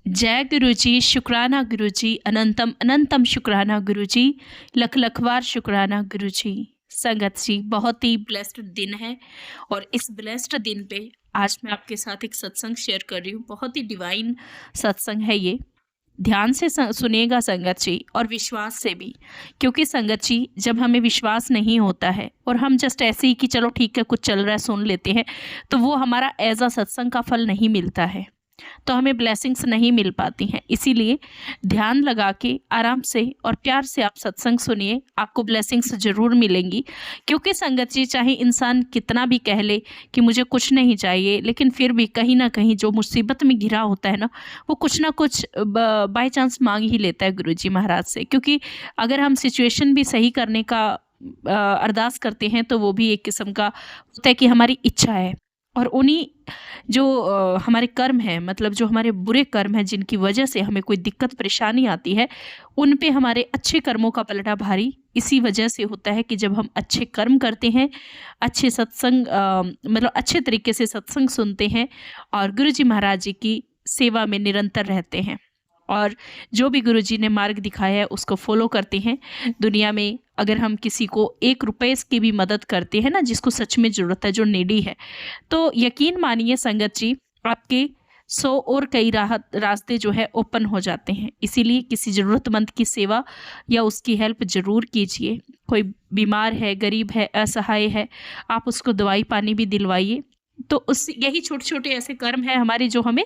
जय गुरुजी, शुक्राना गुरुजी, अनंतम अनंतम शुक्राना गुरुजी, लख लख बार शुक्राना गुरुजी। संगत जी, बहुत ही ब्लेस्ड दिन है और इस ब्लेस्ड दिन पे आज मैं आपके साथ एक सत्संग शेयर कर रही हूँ। बहुत ही डिवाइन सत्संग है ये। ध्यान से सुनिएगा संगत जी, और विश्वास से भी, क्योंकि संगत जी जब हमें विश्वास नहीं होता है और हम जस्ट ऐसे ही कि चलो ठीक है कुछ चल रहा है सुन लेते हैं, तो वो हमारा एज अ सत्संग का फल नहीं मिलता है, तो हमें ब्लेसिंग्स नहीं मिल पाती हैं। इसीलिए ध्यान लगा के आराम से और प्यार से आप सत्संग सुनिए, आपको ब्लेसिंग्स ज़रूर मिलेंगी। क्योंकि संगत जी चाहे इंसान कितना भी कह ले कि मुझे कुछ नहीं चाहिए, लेकिन फिर भी कहीं ना कहीं जो मुसीबत में घिरा होता है ना, वो कुछ ना कुछ बाय चांस मांग ही लेता है गुरुजी महाराज से। क्योंकि अगर हम सिचुएशन भी सही करने का अरदास करते हैं तो वो भी एक किस्म का होता है कि हमारी इच्छा है। और उन्हीं जो हमारे कर्म हैं, मतलब जो हमारे बुरे कर्म हैं जिनकी वजह से हमें कोई दिक्कत परेशानी आती है, उन पे हमारे अच्छे कर्मों का पलटा भारी इसी वजह से होता है कि जब हम अच्छे कर्म करते हैं, अच्छे सत्संग मतलब अच्छे तरीके से सत्संग सुनते हैं और गुरुजी महाराज जी की सेवा में निरंतर रहते हैं और जो भी गुरुजी ने मार्ग दिखाया है उसको फॉलो करते हैं। दुनिया में अगर हम किसी को 1 रुपये की भी मदद करते हैं ना, जिसको सच में ज़रूरत है, जो नीडी है, तो यकीन मानिए संगत जी आपके 100 और कई रास्ते जो है ओपन हो जाते हैं। इसीलिए किसी ज़रूरतमंद की सेवा या उसकी हेल्प ज़रूर कीजिए। कोई बीमार है, गरीब है, असहाय है, आप उसको दवाई पानी भी दिलवाइए। तो उस यही छोटे-छोटे ऐसे कर्म हैं हमारे जो हमें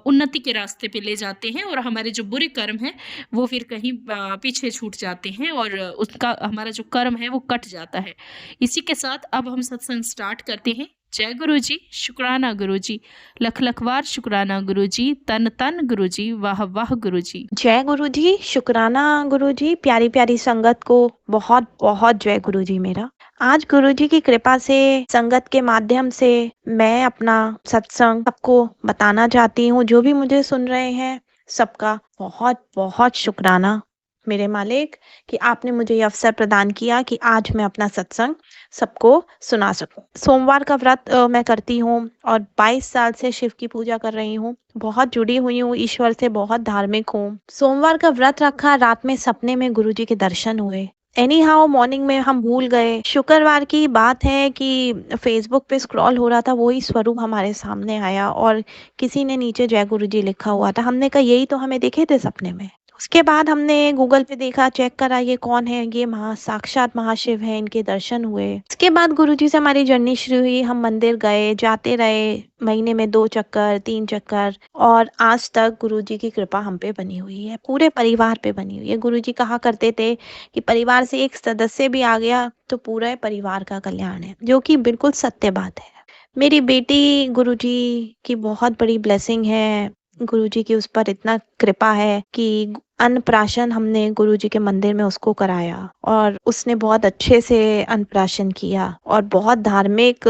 उन्नति के रास्ते पे ले जाते हैं, और हमारे जो बुरे कर्म हैं वो फिर कहीं पीछे छूट जाते हैं और उसका हमारा जो कर्म है वो कट जाता है। इसी के साथ अब हम सत्संग स्टार्ट करते हैं। जय गुरुजी, शुक्राना गुरुजी, लख लख बार शुक्राना गुरुजी, तन तन गुरुजी, वाह वाह गुरुजी। जय गुरु जी, शुक्राना गुरु जी। प्यारी प्यारी संगत को बहुत बहुत जय गुरु जी मेरा। आज गुरु जी की कृपा से संगत के माध्यम से मैं अपना सत्संग सबको बताना चाहती हूँ। जो भी मुझे सुन रहे हैं सबका बहुत बहुत शुक्राना मेरे मालिक कि आपने मुझे ये अवसर प्रदान किया कि आज मैं अपना सत्संग सबको सुना सकूं। सोमवार का व्रत मैं करती हूँ और 22 साल से शिव की पूजा कर रही हूँ। बहुत जुड़ी हुई हूँ ईश्वर से, बहुत धार्मिक हूँ। सोमवार का व्रत रखा, रात में सपने में गुरुजी के दर्शन हुए। एनी हाउ मॉर्निंग में हम भूल गए। शुक्रवार की बात है कि फेसबुक पे स्क्रॉल हो रहा था, वही स्वरूप हमारे सामने आया और किसी ने नीचे जय गुरुजी लिखा हुआ था। हमने कहा यही तो हमें दिखे थे सपने में। उसके बाद हमने गूगल पे देखा, चेक करा ये कौन है, ये साक्षात महाशिव है, इनके दर्शन हुए। इसके बाद गुरुजी से हमारी जर्नी शुरू हुई। हम मंदिर गए, जाते रहे, महीने में 2 चक्कर 3 चक्कर, और आज तक गुरुजी की कृपा हम पे बनी हुई है, पूरे परिवार पे बनी हुई है। गुरुजी कहा करते थे कि परिवार से एक सदस्य भी आ गया तो पूरे परिवार का कल्याण है, जो कि बिल्कुल सत्य बात है। मेरी बेटी गुरुजी की बहुत बड़ी ब्लेसिंग है। गुरुजी की उस पर इतना कृपा है कि अन्नप्राशन हमने गुरुजी के मंदिर में उसको कराया और उसने बहुत अच्छे से अन्नप्राशन किया और बहुत धार्मिक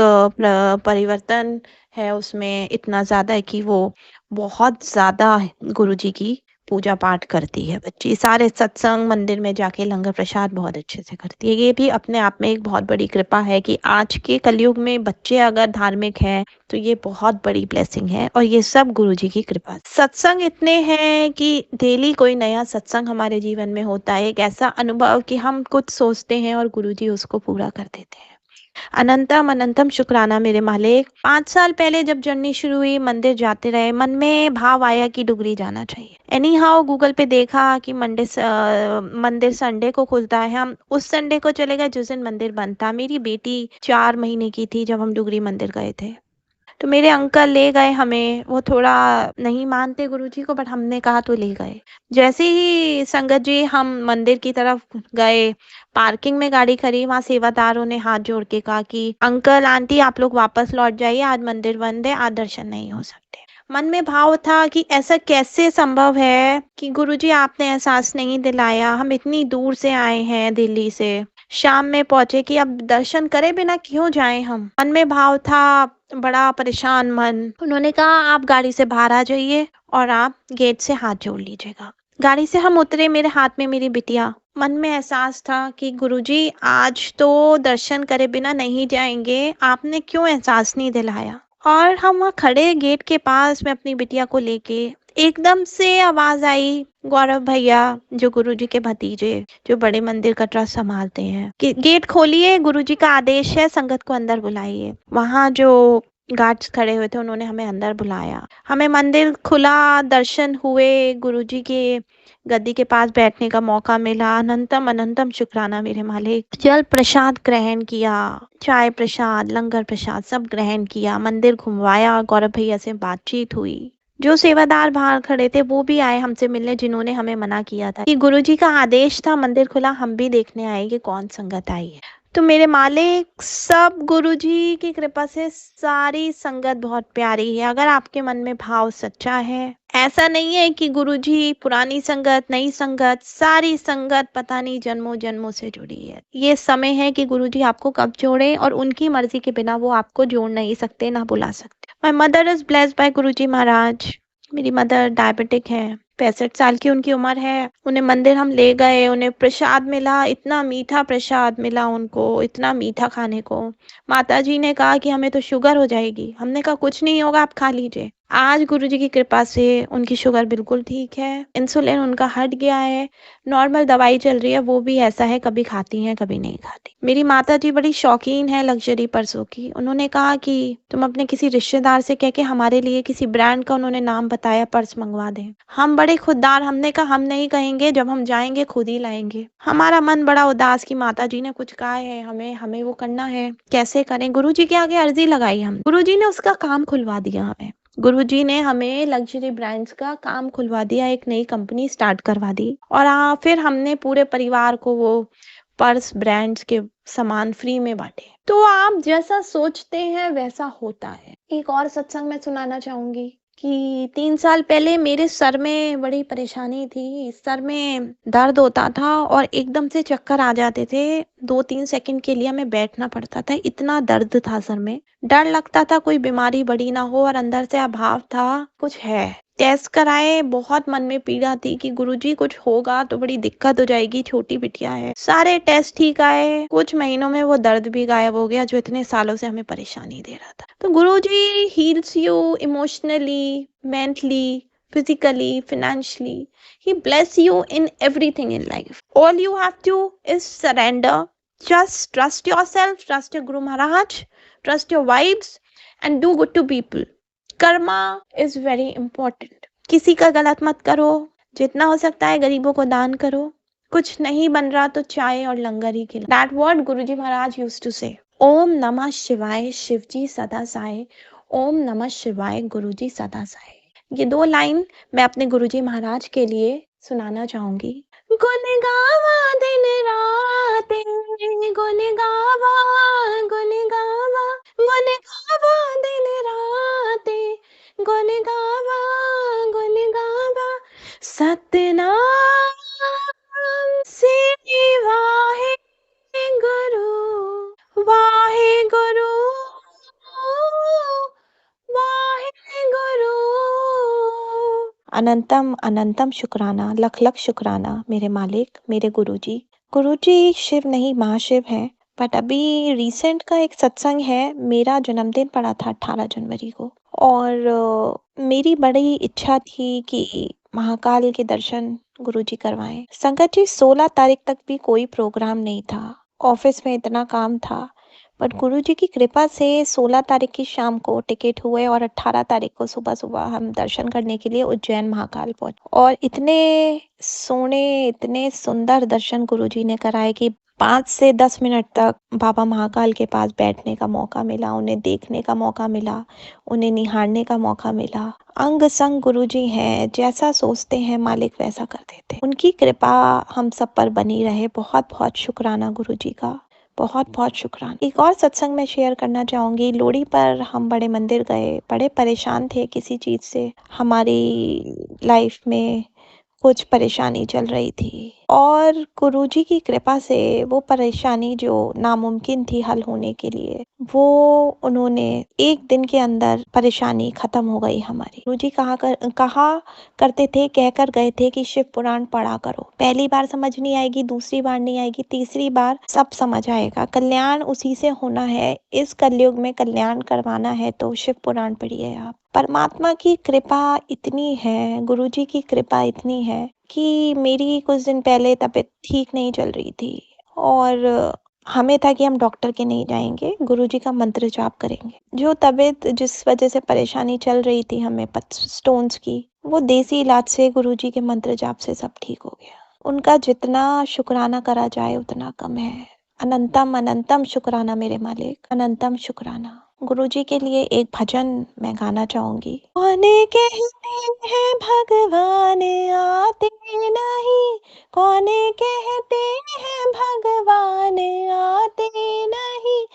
परिवर्तन है उसमें, इतना ज़्यादा है कि वो बहुत ज़्यादा गुरुजी की पूजा पाठ करती है बच्ची। सारे सत्संग, मंदिर में जाके लंगर प्रसाद बहुत अच्छे से करती है। ये भी अपने आप में एक बहुत बड़ी कृपा है कि आज के कलयुग में बच्चे अगर धार्मिक हैं तो ये बहुत बड़ी ब्लेसिंग है और ये सब गुरुजी की कृपा। सत्संग इतने हैं कि डेली कोई नया सत्संग हमारे जीवन में होता है। एक ऐसा अनुभव कि हम कुछ सोचते हैं और गुरुजी उसको पूरा कर देते हैं। अनंतम अनंतम शुक्राना मेरे मालिक। 5 साल पहले जब जर्नी शुरू हुई, मंदिर जाते रहे, मन में भाव आया कि डुगरी जाना चाहिए। एनी हाउ गूगल पे देखा कि मंदिर संडे को खुलता है। हम उस संडे को चले गए जिस दिन मंदिर बंद था। मेरी बेटी 4 महीने की थी जब हम डुगरी मंदिर गए थे। तो मेरे अंकल ले गए हमें। वो थोड़ा नहीं मानते गुरुजी को, बट हमने कहा तो ले गए। जैसे ही संगत जी हम मंदिर की तरफ गए, पार्किंग में गाड़ी खड़ी, वहां सेवादारों ने हाथ जोड़ के कहा कि अंकल आंटी आप लोग वापस लौट जाइए, आज मंदिर बंद है, आज दर्शन नहीं हो सकते। मन में भाव था कि ऐसा कैसे संभव है कि गुरुजी आपने एहसास नहीं दिलाया, हम इतनी दूर से आए हैं दिल्ली से, शाम में पहुंचे कि अब दर्शन करे बिना क्यों जाएं हम। मन में भाव था, बड़ा परेशान मन। उन्होंने कहा आप गाड़ी से बाहर आ जाइए और आप गेट से हाथ जोड़ लीजिएगा। गाड़ी से हम उतरे, मेरे हाथ में मेरी बिटिया। मन में एहसास था कि गुरुजी आज तो दर्शन करे बिना नहीं जाएंगे, आपने क्यों एहसास नहीं दिलाया। और हम वहाँ खड़े गेट के पास, मैं अपनी बिटिया को लेके एकदम से आवाज आई, गौरव भैया जो गुरुजी के भतीजे, जो बड़े मंदिर का ट्रस्ट संभालते हैं, कि गेट खोलिए, गुरुजी का आदेश है, संगत को अंदर बुलाइए। वहां जो गार्ड्स खड़े हुए थे उन्होंने हमें अंदर बुलाया। हमें मंदिर खुला, दर्शन हुए, गुरुजी के गद्दी के पास बैठने का मौका मिला। अनंतम अनंतम शुक्राना मेरे मालिक। जल प्रसाद ग्रहण किया, चाय प्रसाद, लंगर प्रसाद सब ग्रहण किया, मंदिर घुमवाया, गौरव भैया से बातचीत हुई। जो सेवादार बाहर खड़े थे वो भी आए हमसे मिलने, जिन्होंने हमें मना किया था कि गुरुजी का आदेश था, मंदिर खुला, हम भी देखने आए कि कौन संगत आई है। तो मेरे मालिक, सब गुरुजी की कृपा से सारी संगत बहुत प्यारी है। अगर आपके मन में भाव सच्चा है, ऐसा नहीं है कि गुरुजी पुरानी संगत, नई संगत, सारी संगत पता नहीं जन्मों जन्मों से जुड़ी है। ये समय है कि गुरुजी आपको कब जोड़े, और उनकी मर्जी के बिना वो आपको जोड़ नहीं सकते, ना बुला सकते। My mother is blessed by Guruji Maharaj. मेरी मदर डायबिटिक है, 65 साल की उनकी उम्र है। उन्हें मंदिर हम ले गए, उन्हें प्रसाद मिला, इतना मीठा प्रसाद मिला उनको, इतना मीठा खाने को। माताजी ने कहा कि हमें तो शुगर हो जाएगी। हमने कहा कुछ नहीं होगा, आप खा लीजिए। आज गुरुजी की कृपा से उनकी शुगर बिल्कुल ठीक है, इंसुलिन उनका हट गया है, नॉर्मल दवाई चल रही है। वो भी ऐसा है, कभी खाती हैं कभी नहीं खाती। मेरी माताजी बड़ी शौकीन है लग्जरी पर्सों की। उन्होंने कहा कि तुम अपने किसी रिश्तेदार से कह के हमारे लिए किसी ब्रांड का, उन्होंने नाम बताया, पर्स मंगवा दें। हम बड़े खुददार, हमने कहा हम नहीं कहेंगे, जब हम जाएंगे खुद ही लाएंगे। हमारा मन बड़ा उदास कि माताजी ने कुछ कहा है, हमें हमें वो करना है, कैसे करें। गुरुजी के आगे अर्जी लगाई हम, गुरुजी ने उसका काम खुलवा दिया हमें। गुरुजी ने हमें लग्जरी ब्रांड्स का काम खुलवा दिया, एक नई कंपनी स्टार्ट करवा दी। और फिर हमने पूरे परिवार को वो पर्स, ब्रांड्स के सामान फ्री में बांटे। तो आप जैसा सोचते हैं वैसा होता है। एक और सत्संग मैं सुनाना चाहूंगी कि 3 साल पहले मेरे सर में बड़ी परेशानी थी। सर में दर्द होता था और एकदम से चक्कर आ जाते थे। 2-3 सेकंड के लिए हमें बैठना पड़ता था, इतना दर्द था सर में। डर लगता था कोई बीमारी बड़ी ना हो, और अंदर से अभाव था कुछ है। टेस्ट कराए, बहुत मन में पीड़ा थी कि गुरुजी कुछ होगा तो बड़ी दिक्कत हो जाएगी, छोटी बिटिया है। सारे टेस्ट ठीक आए, कुछ महीनों में वो दर्द भी गायब हो गया जो इतने सालों से हमें परेशानी दे रहा था। तो Guruji heals you emotionally, mentally, physically, financially. He bless you in everything in life. All you have to is surrender. Just trust yourself, trust your Guru Maharaj, trust your vibes, and do good to people. Karma is very important. किसी का गलत मत करो, जितना हो सकता है गरीबों को दान करो। कुछ नहीं बन रहा तो चाय और लंगर ही खिलाओ। That what Guruji Maharaj used to say. ओम नमः शिवाय, शिवजी सदा साय। ओम नमः शिवाय, गुरुजी सदा साय। ये 2 लाइन मैं अपने गुरुजी महाराज के लिए सुनाना चाहूंगी। गुन गावा दिन रात, गुन गावा, गुन गावा, गुन गावा दिन रात, गुन गावा, गुन गावा, सतनाम श्री वाहे गुरु, वाहे गुरु, वाहे गुरु। अनंतम अनंतम शुक्राना, लख लख शुक्राना मेरे मालिक, मेरे गुरुजी। गुरुजी शिव नहीं महाशिव है। बट अभी रिसेंट का एक सत्संग है, मेरा जन्मदिन पड़ा था 18 जनवरी को, और मेरी बड़ी इच्छा थी कि महाकाल के दर्शन गुरुजी करवाएं। संगत जी 16 तारीख तक भी कोई प्रोग्राम नहीं था, ऑफिस में इतना काम था। बट गुरुजी की कृपा से 16 तारीख की शाम को टिकट हुए और 18 तारीख को सुबह सुबह हम दर्शन करने के लिए उज्जैन महाकाल पहुंचे। और इतने सोने, इतने सुंदर दर्शन गुरुजी ने कराए कि 5 से 10 मिनट तक बाबा महाकाल के पास बैठने का मौका मिला, उन्हें देखने का मौका मिला, उन्हें निहारने का मौका मिला। अंग संग गुरुजी हैं, जैसा सोचते हैं मालिक वैसा कर देते। उनकी कृपा हम सब पर बनी रहे। बहुत बहुत शुक्राना गुरुजी का, बहुत बहुत शुक्राना। एक और सत्संग मैं शेयर करना चाहूंगी। लोहड़ी पर हम बड़े मंदिर गए, बड़े परेशान थे किसी चीज से, हमारी लाइफ में कुछ परेशानी चल रही थी, और गुरुजी की कृपा से वो परेशानी जो नामुमकिन थी हल होने के लिए, वो उन्होंने एक दिन के अंदर परेशानी खत्म हो गई हमारी। गुरुजी कहा करते थे, कहकर गए थे कि शिव पुराण पढ़ा करो। पहली बार समझ नहीं आएगी, दूसरी बार नहीं आएगी, तीसरी बार सब समझ आएगा। कल्याण उसी से होना है, इस कलयुग में कल्याण करवाना है तो शिव पुराण पढ़िए आप। परमात्मा की कृपा इतनी है, गुरुजी की कृपा इतनी है कि मेरी कुछ दिन पहले तबीयत ठीक नहीं चल रही थी और हमें था कि हम डॉक्टर के नहीं जाएँगे, गुरुजी का मंत्र जाप करेंगे। जो तबीयत जिस वजह से परेशानी चल रही थी हमें पथ स्टोन्स की, वो देसी इलाज से गुरुजी के मंत्र जाप से सब ठीक हो गया। उनका जितना शुक्राना करा जाए उतना कम है। अनंतम अनंतम शुक्राना मेरे मालिक, अनंतम शुक्राना। गुरुजी के लिए एक भजन मैं गाना चाहूँगी। कौन कहते हैं भगवान आते नहीं, कौन कहते हैं भगवान आते नहीं,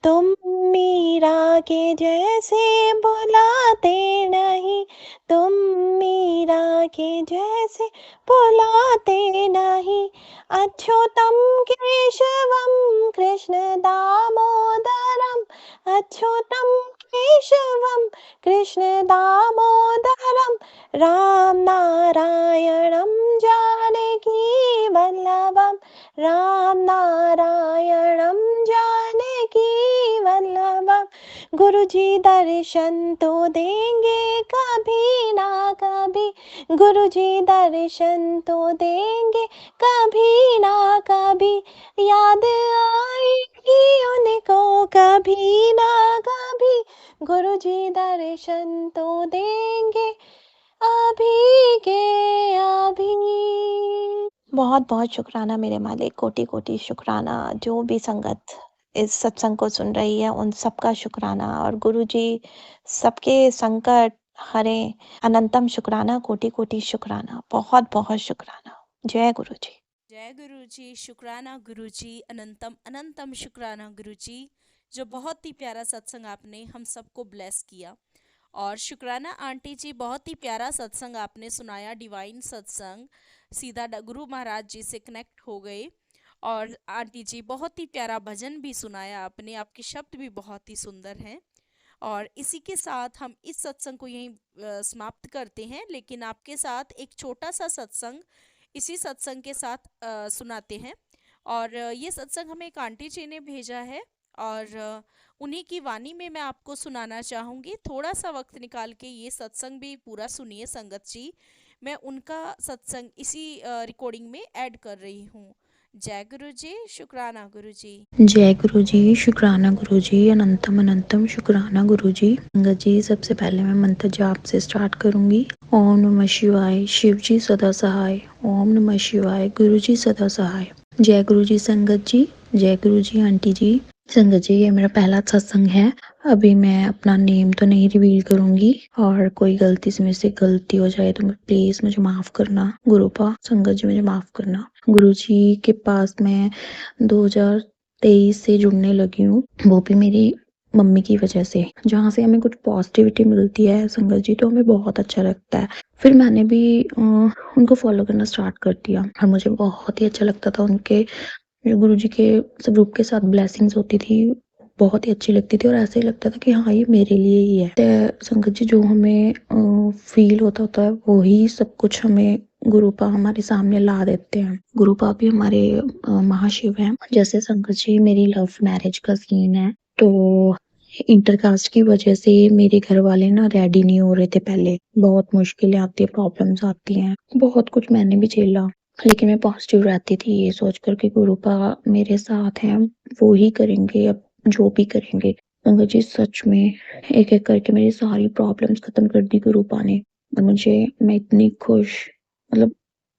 तुम मीरा के जैसे बुलाते नहीं, तुम मीरा के जैसे बुलाते नहीं। अच्युतम केशवम कृष्ण दामोदरम, अच्युतम केशवम कृष्ण दामोदरम, राम नारायणं जानकी वल्लभम, राम नारायणं जानकी वल्लभम। गुरुजी दर्शन तो देंगे कभी ना कभी, गुरुजी दर्शन तो देंगे कभी ना कभी, याद आएगी उनको कभी ना कभी, गुरुजी दर्शन तो देंगे अभी के अभी। बहुत बहुत शुक्राना मेरे मालिक, कोटि कोटि शुक्राना। जो भी संगत इस सत्संग को सुन रही है उन सबका शुक्राना, और गुरुजी सबके संकट हरे। अनंतम शुक्राना, कोटि कोटि शुक्राना, बहुत बहुत शुक्राना। जय गुरुजी। जय गुरु जी, शुक्राना गुरु जी, अनंतम अनंतम शुक्राना गुरु जी। जो बहुत ही प्यारा सत्संग आपने हम सबको ब्लेस किया। और शुक्राना आंटी जी, बहुत ही प्यारा सत्संग आपने सुनाया, डिवाइन सत्संग। सीधा गुरु महाराज जी से कनेक्ट हो गए। और आंटी जी बहुत ही प्यारा भजन भी सुनाया आपने, आपके शब्द भी बहुत ही सुंदर हैं। और इसी के साथ हम इस सत्संग को यहीं समाप्त करते हैं, लेकिन आपके साथ एक छोटा सा सत्संग इसी सत्संग के साथ सुनाते हैं। और ये सत्संग हमें एक आंटी जी ने भेजा है, और उन्हीं की वाणी में मैं आपको सुनाना चाहूँगी। थोड़ा सा वक्त निकाल के ये सत्संग भी पूरा सुनिए संगत जी। मैं उनका सत्संग इसी रिकॉर्डिंग में ऐड कर रही हूँ। जय गुरु जी, शुक्राना गुरु जी। जय गुरु जी, शुक्राना गुरु जी, अनंतम अनंतम शुक्राना गुरु जी। संगत जी, सबसे पहले मैं मंत्र जाप से स्टार्ट करूंगी। ओम नमः शिवाय, शिव जी सदा सहाय। ओम नमः शिवाय, गुरु जी सदा सहाय। जय गुरु जी संगत जी, जय गुरु जी आंटी जी। संगत जी, ये मेरा पहला सत्संग है। अभी मैं अपना नेम तो नहीं रिवील करूंगी, और कोई गलती से मेरे से गलती हो जाए तो प्लीज मुझे माफ करना। गुरुपा संगत जी मुझे माफ करना। गुरु जी के पास मैं 2023 से जुड़ने लगी हूँ, वो भी मेरी मम्मी की वजह से, जहाँ से हमें कुछ पॉजिटिविटी मिलती है संगत जी, तो हमें बहुत अच्छा लगता है। फिर मैंने भी उनको फॉलो करना स्टार्ट कर दिया, और मुझे बहुत ही अच्छा लगता था। उनके जो गुरु जी के स्वरूप के साथ ब्लेसिंग्स होती थी, बहुत ही अच्छी लगती थी, और ऐसे ही लगता था कि हाँ ये मेरे लिए ही है। तो संगत जी, जो हमें फील होता है वही सब कुछ हमें गुरुपा हमारे सामने ला देते हैं। गुरुपा भी हमारे महाशिव हैं। जैसे संगत जी, मेरी लव मैरिज का सीन है, तो इंटरकास्ट की वजह से मेरे घर वाले ना रेडी नहीं हो रहे थे। पहले बहुत मुश्किलें आती है, प्रॉब्लम्स आती हैं, बहुत कुछ मैंने भी झेला, लेकिन मैं पॉजिटिव रहती थी, ये सोच कर के गुरुपा मेरे साथ हैं, वो ही करेंगे अब जो भी करेंगे। संगत जी, सच में एक एक करके मेरी सारी प्रॉब्लम्स खत्म कर दी गुरुपा ने, और मैं इतनी खुश, मतलब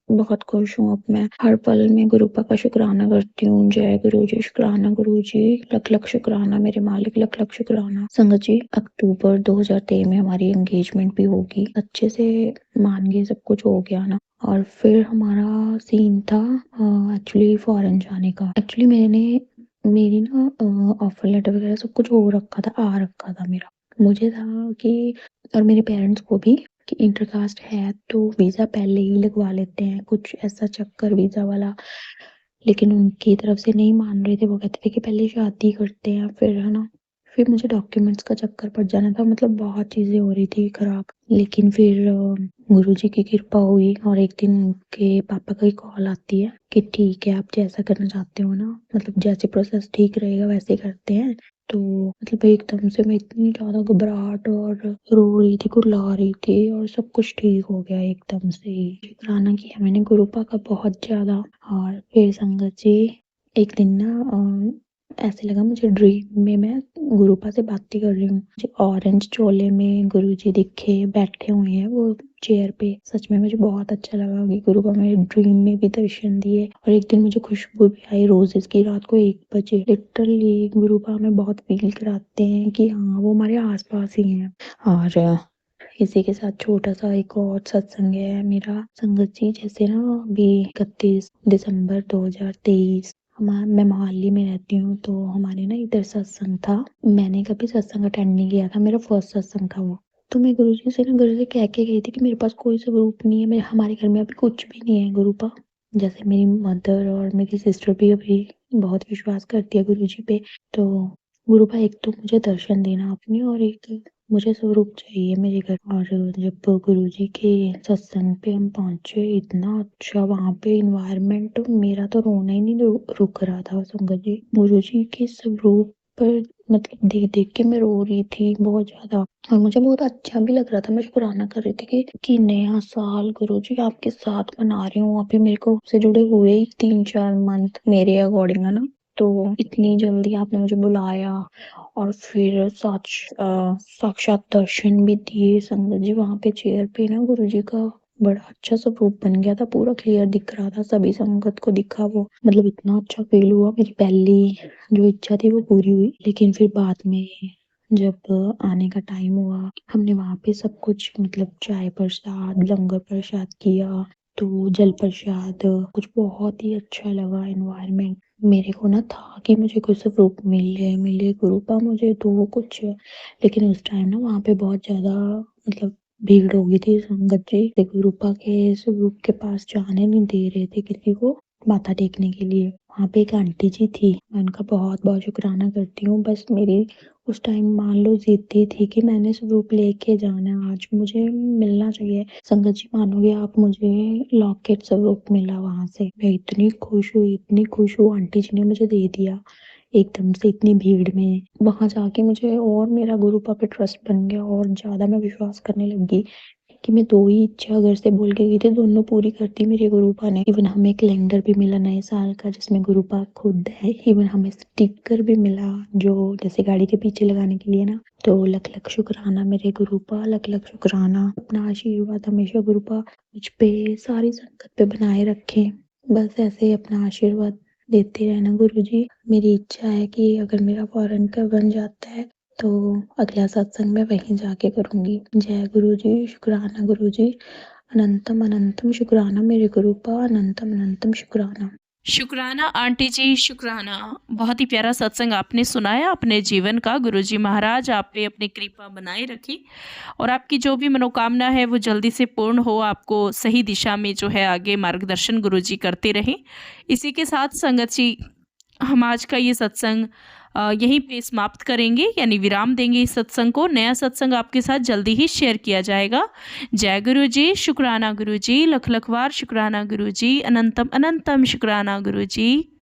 बहुत खुश हूँ। अब मैं हर पल में गुरुपा का शुक्राना करती हूँ। जय गुरु जी, शुक्राना गुरु जी, लख लख शुक्राना मेरे मालिक, लख लख शुक्राना। संगत जी, अक्टूबर 2023 में हमारी एंगेजमेंट भी होगी, अच्छे से मान के सब कुछ हो गया ना। और फिर हमारा सीन था एक्चुअली फॉरेन जाने का। एक्चुअली मेरी ना ऑफर लेटर वगैरह सब कुछ हो रखा था, आ रखा था मेरा। मुझे था कि, और मेरे पेरेंट्स को भी, कि इंटरकास्ट है तो वीज़ा पहले ही लगवा लेते हैं, कुछ ऐसा चक्कर वीज़ा वाला। लेकिन उनकी तरफ से नहीं मान रहे थे, वो कहते थे कि पहले शादी करते हैं फिर, है ना। फिर मुझे डॉक्यूमेंट्स का चक्कर पड़ जाना था, मतलब बहुत चीज़ें हो रही थी खराब। लेकिन फिर गुरुजी की कृपा हुई, और एक दिन उनके पापा का ही कॉल आती है कि ठीक है, आप जैसा करना चाहते हो ना, मतलब जैसे प्रोसेस ठीक रहेगा वैसे करते हैं, तो मतलब एकदम से मैं इतनी ज़्यादा घबराहट और रो रही थी, कुर्ला रही थी और सब कुछ ठीक हो गया एकदम से ही। शुक्राना किया मैंने गुरुपा का बहुत ज़्यादा। और फिर संगत जी एक दिन ना ऐसे लगा मुझे ड्रीम में मैं गुरुपा से बातें कर रही हूँ। मुझे ऑरेंज चोले में गुरुजी दिखे बैठे हुए हैं वो चेयर पे। सच में मुझे बहुत अच्छा लगा कि गुरुपा मेरे ड्रीम में भी दर्शन दिए। और एक दिन मुझे खुशबू भी आई रोजेस की रात को 1 बजे। लिटरली गुरुपा हमें बहुत फील कराते हैं कि हाँ वो हमारे आसपास ही हैं। और इसी के साथ छोटा सा एक और सत्संग है मेरा संगत जी। जैसे ना अभी 31 दिसंबर 2023 मैं मोहाली में रहती हूँ, तो हमारे ना इधर सत्संग था। मैंने कभी सत्संग अटेंड नहीं किया था, मेरा फर्स्ट सत्संग था वो। तो मैं गुरुजी से ना घर से कह के गई थी कि मेरे पास कोई स्वरूप नहीं है, मेरे हमारे घर में अभी कुछ भी नहीं है गुरुपा। जैसे मेरी मदर और मेरी सिस्टर भी अभी बहुत विश्वास करती है गुरुजी पे। तो गुरुपा एक तो मुझे दर्शन देना आपने, और एक मुझे स्वरूप चाहिए मेरे घर। और जब गुरुजी के सत्संग पे हम पहुंचे, इतना अच्छा वहाँ पे इन्वायरमेंट, मेरा तो रोना ही नहीं रुक रहा था संगत जी। गुरुजी के स्वरूप पर मतलब देख देख के मैं रो रही थी बहुत ज्यादा। और मुझे बहुत अच्छा भी लग रहा था, मैं शुक्राना कर रही थी कि नया साल गुरुजी आपके साथ मना रही हूँ। अभी मेरे को से जुड़े हुए ही 3-4 मंथ मेरे अकॉर्डिंग है ना। तो इतनी जल्दी आपने मुझे बुलाया और फिर साक्षात दर्शन भी दिए संगत जी। वहां पे चेयर पे ना गुरुजी का बड़ा अच्छा सा रूप बन गया था, पूरा क्लियर दिख रहा था, सभी संगत को दिखा वो। मतलब इतना अच्छा फील हुआ, मेरी पहली जो इच्छा थी वो पूरी हुई। लेकिन फिर बाद में जब आने का टाइम हुआ, हमने वहां पे सब कुछ मतलब चाय प्रसाद लंगर प्रसाद किया, तो जल प्रसाद कुछ बहुत ही अच्छा लगा एनवायरनमेंट। मेरे को ना था कि मुझे कोई स्वरूप मिले गुरुपा मुझे दो कुछ। लेकिन उस टाइम ना वहाँ पे बहुत ज्यादा मतलब भीड़ हो गई थी संगत जी। गुरुपा के स्वरूप के पास जाने नहीं दे रहे थे किसी को माथा टेकने के लिए। वहाँ पे एक आंटी जी थी, मैं उनका बहुत बहुत शुक्राना करती हूँ। बस मेरी उस टाइम मान लो जिद्दी थी कि मैंने स्वरूप लेके जाना है, आज मुझे मिलना चाहिए। संगत जी मानोगे आप, मुझे लॉकेट स्वरूप मिला वहां से। मैं इतनी खुश हुई, इतनी खुश हुई। आंटी जी ने मुझे दे दिया एकदम से इतनी भीड़ में। वहां जाके मुझे और मेरा गुरुपा पे ट्रस्ट बन गया और ज्यादा मैं विश्वास करने लगी कि मैं 2 ही इच्छा घर से बोल के गई थी, दोनों पूरी करती मेरे गुरुपा ने। इवन हमें कैलेंडर भी मिला नए साल का जिसमें गुरुपा खुद है। इवन हमें स्टिकर भी मिला जो जैसे गाड़ी के पीछे लगाने के लिए ना। तो लख लख शुक्राना मेरे गुरुपा, लख लख शुक्राना। अपना आशीर्वाद हमेशा गुरुपा मुझ पे सारी संगत पे बनाए रखें। बस ऐसे ही अपना आशीर्वाद देते रहना गुरुजी। मेरी इच्छा है कि अगर मेरा फॉरेन का बन जाता है तो अगला सत्संग मैं वहीं जाके करूंगी। जय गुरु जी, शुक्राना गुरु जी, अनंतम अनंतम शुक्राना मेरे गुरुपा, अनंतम अनंतम शुक्राना। शुक्राना आंटी जी, शुक्राना। बहुत ही प्यारा सत्संग आपने सुनाया अपने जीवन का। गुरुजी महाराज आप पे अपनी कृपा बनाए रखी और आपकी जो भी मनोकामना है वो जल्दी से पूर्ण हो, आपको सही दिशा में जो है आगे मार्गदर्शन गुरुजी करते रहें। इसी के साथ संगत जी हम आज का ये सत्संग यहीं पे समाप्त करेंगे, यानी विराम देंगे इस सत्संग को। नया सत्संग आपके साथ जल्दी ही शेयर किया जाएगा। जय गुरु जी, शुक्राना गुरु जी, लख लख बार शुक्राना गुरु जी, अनंतम अनंतम शुक्राना गुरु जी।